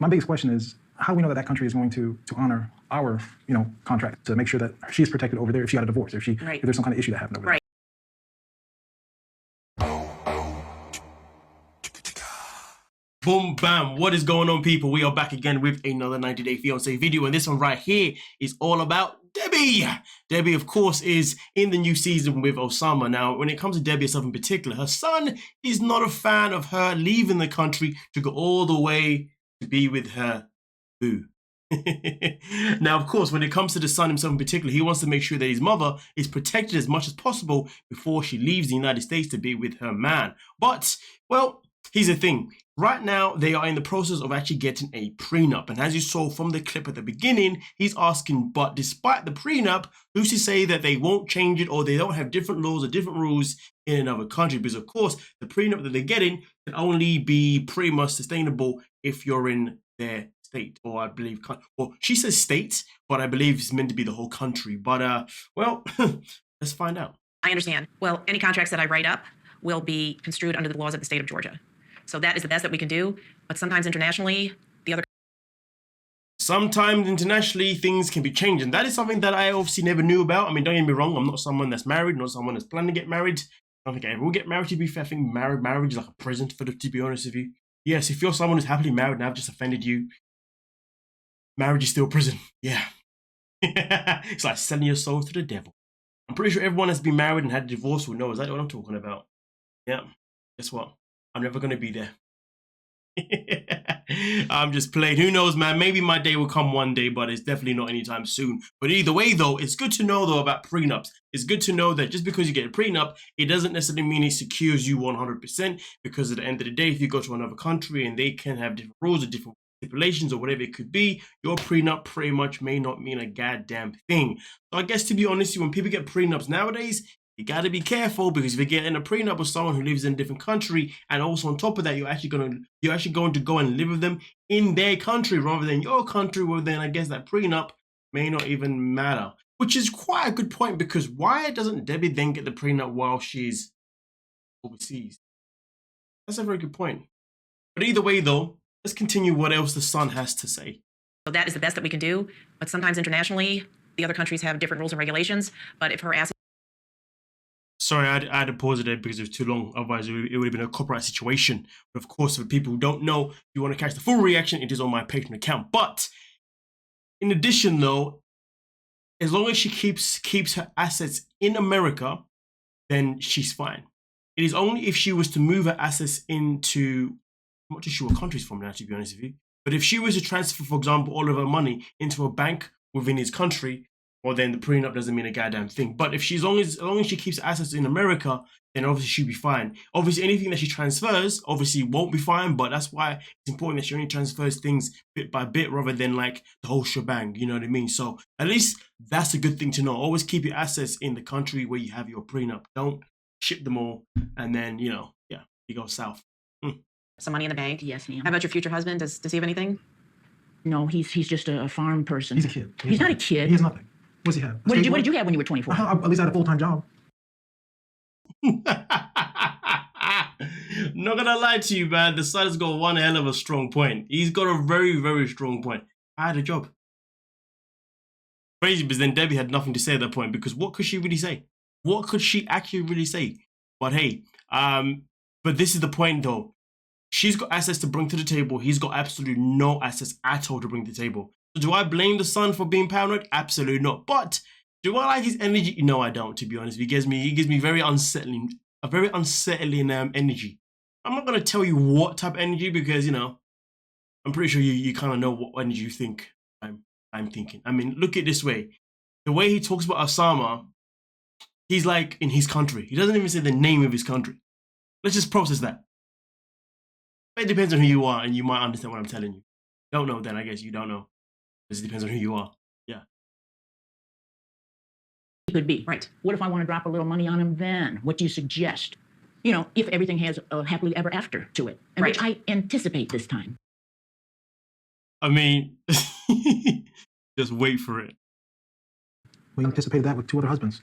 My biggest question is how we know that that country is going to honor our, contract to make sure that she is protected over there if she got a divorce, if there's some kind of issue that happened over there. Boom, bam. What is going on, people? We are back again with another 90-day fiancé video, and this one right here is all about Debbie. Debbie, of course, is in the new season with Osama. Now, when it comes to Debbie herself in particular, her son is not a fan of her leaving the country to go all the way to be with her boo. Now, of course, when it comes to the son himself in particular, he wants to make sure that his mother is protected as much as possible before she leaves the United States to be with her man. But, well, here's the thing. Right now, they are in the process of actually getting a prenup. And as you saw from the clip at the beginning, he's asking, but despite the prenup, who's to say that they won't change it or they don't have different laws or different rules in another country? Because, of course, the prenup that they're getting can only be pretty much sustainable if you're in their state, or I believe, well, she says state, but I believe it's meant to be the whole country. But, well, let's find out. I understand. Well, any contracts that I write up will be construed under the laws of the state of Georgia. So that is the best that we can do. But sometimes internationally, Sometimes internationally, things can be changed. And that is something that I obviously never knew about. I mean, don't get me wrong. I'm not someone that's married, not someone that's planning to get married. I don't think I ever will get married, to be fair. I think marriage is like a prison, to be honest with you. Yes, if you're someone who's happily married and I've just offended you, marriage is still prison. Yeah. It's like selling your soul to the devil. I'm pretty sure everyone that's been married and had a divorce will know exactly what I'm talking about. Yeah. Guess what? I'm never going to be there. I'm just playing. Who knows, man? Maybe my day will come one day, but it's definitely not anytime soon. But either way, though, it's good to know, though, about prenups. It's good to know that just because you get a prenup, it doesn't necessarily mean it secures you 100%, because at the end of the day, if you go to another country and they can have different rules or different stipulations or whatever it could be, your prenup pretty much may not mean a goddamn thing. So I guess, to be honest, when people get prenups nowadays, you got to be careful, because if you get in a prenup with someone who lives in a different country, and also on top of that, you're actually going to go and live with them in their country rather than your country, well, then I guess that prenup may not even matter. Which is quite a good point, because why doesn't Debbie then get the prenup while she's overseas? That's a very good point. But either way, though, let's continue what else the son has to say. so that is the best that we can do. But sometimes internationally, the other countries have different rules and regulations. But if her ass... Sorry, I had to pause it there because it was too long. Otherwise, it would have been a copyright situation. But of course, for people who don't know, if you want to catch the full reaction, it is on my Patreon account. But in addition, though, as long as she keeps her assets in America, then she's fine. It is only if she was to move her assets into, I'm not too sure what country's from now, to be honest with you. But if she was to transfer, for example, all of her money into a bank within his country, well, then the prenup doesn't mean a goddamn thing. But if as long as she keeps assets in America, then obviously she'll be fine. Obviously, anything that she transfers, obviously won't be fine, but that's why it's important that she only transfers things bit by bit rather than like the whole shebang, you know what I mean? So at least that's a good thing to know. Always keep your assets in the country where you have your prenup. Don't ship them all and then, you go south. Some money in the bank? Yes, ma'am. How about your future husband? Does he have anything? No, he's just a farm person. He's a kid. He's not a kid. He has nothing. What does he have? What did you have when you were 24? At least I had a full-time job. Not gonna lie to you, man. The son's got one hell of a strong point. He's got a very, very strong point. I had a job. Crazy, because then Debbie had nothing to say at that point, because what could she really say? What could she actually really say? But hey, but this is the point though. She's got assets to bring to the table. He's got absolutely no assets at all to bring to the table. So do I blame the son for being paranoid? Absolutely not. But do I like his energy? No, I don't, to be honest. He gives me very unsettling, a very unsettling energy. I'm not gonna tell you what type of energy, because I'm pretty sure you kind of know what energy you think I'm thinking. I mean, look at it this way. The way he talks about Osama, he's like in his country. He doesn't even say the name of his country. Let's just process that. It depends on who you are, and you might understand what I'm telling you. Don't know, then I guess you don't know. Because it depends on who you are. Yeah. Could be. Right. What if I want to drop a little money on him then? What do you suggest? If everything has a happily ever after to it, and which I anticipate this time. I mean, just wait for it. We anticipated that with 2 other husbands.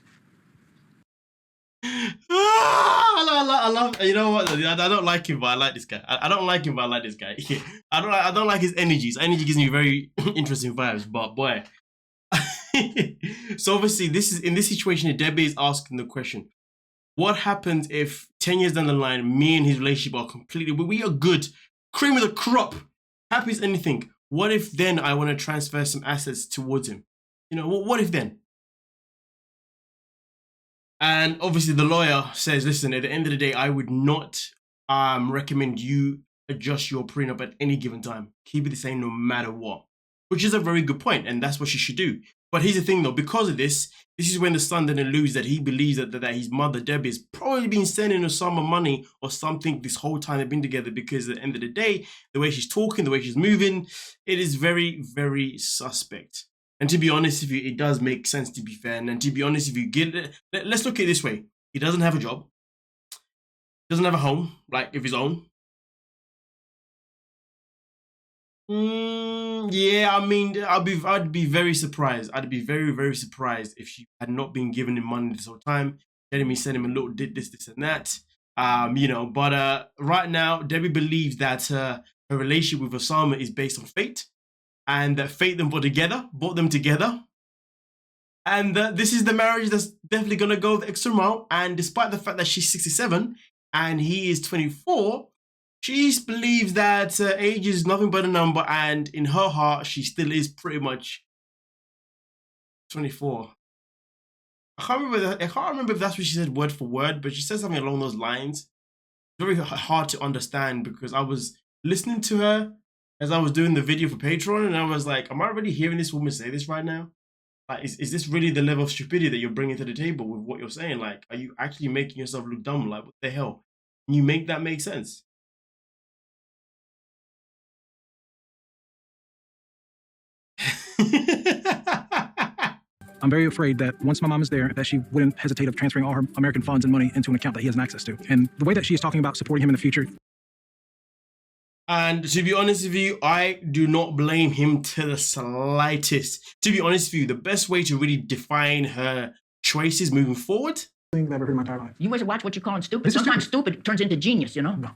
I I love. You know what? I don't like him, but I like this guy. I don't like him, but I like this guy. I don't like his energy. His energy gives me very interesting vibes. But boy, so obviously this is in this situation. Debbie is asking the question: what happens if 10 years down the line, me and his relationship are completely, we are good, cream of the crop, happy as anything. What if then I want to transfer some assets towards him? You know, what if then? And obviously the lawyer says, listen, at the end of the day, I would not recommend you adjust your prenup at any given time. Keep it the same no matter what, which is a very good point, and that's what she should do. But here's the thing though, because of this is when the son then alludes that he believes that his mother, Debbie, has probably been sending Osama money or something this whole time they've been together, because at the end of the day, the way she's talking, the way she's moving, it is very, very suspect. And to be honest with you, it does make sense, to be fair. And to be honest, if you get it, let's look at it this way. He doesn't have a job, doesn't have a home, like of his own. Yeah, I mean, I'd be very surprised. I'd be very, very surprised if she had not been giving him money this whole time, letting me send him a little this, and that. You know, but right now, Debbie believes that her relationship with Osama is based on fate, and that fate brought them together. And this is the marriage that's definitely gonna go the extra mile. And despite the fact that she's 67 and he is 24, she believes that age is nothing but a number, and in her heart, she still is pretty much 24. I can't remember if that's what she said word for word, but she said something along those lines. It's very hard to understand, because I was listening to her as I was doing the video for Patreon, and I was like, am I really hearing this woman say this right now? Like, is this really the level of stupidity that you're bringing to the table with what you're saying? Like, are you actually making yourself look dumb? Like, what the hell? Can you make that make sense? I'm very afraid that once my mom is there, that she wouldn't hesitate of transferring all her American funds and money into an account that he has access to. And the way that she is talking about supporting him in the future. And to be honest with you, I do not blame him to the slightest. To be honest with you, the best way to really define her choices moving forward. Thing that I've ever heard in my entire life. You must watch what you're calling stupid. Sometimes stupid turns into genius, you know? No.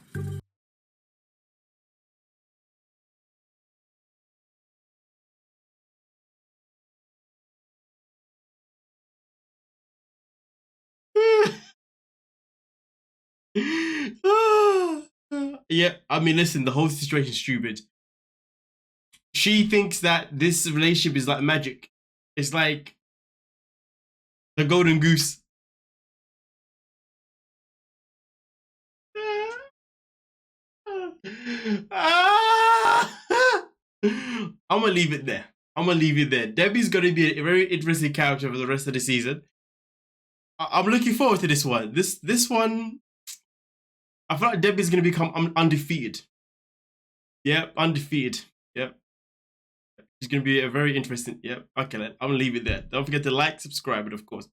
Yeah, I mean, listen, the whole situation's stupid. She thinks that this relationship is like magic. It's like the golden goose. I'm gonna leave it there. Debbie's gonna be a very interesting character for the rest of the season. I'm looking forward to this one. This one, I feel like Debbie's gonna become undefeated. Yep, undefeated. Yep. It's gonna be a very interesting. Yep. Okay, I'm gonna leave it there. Don't forget to like, subscribe, and of course,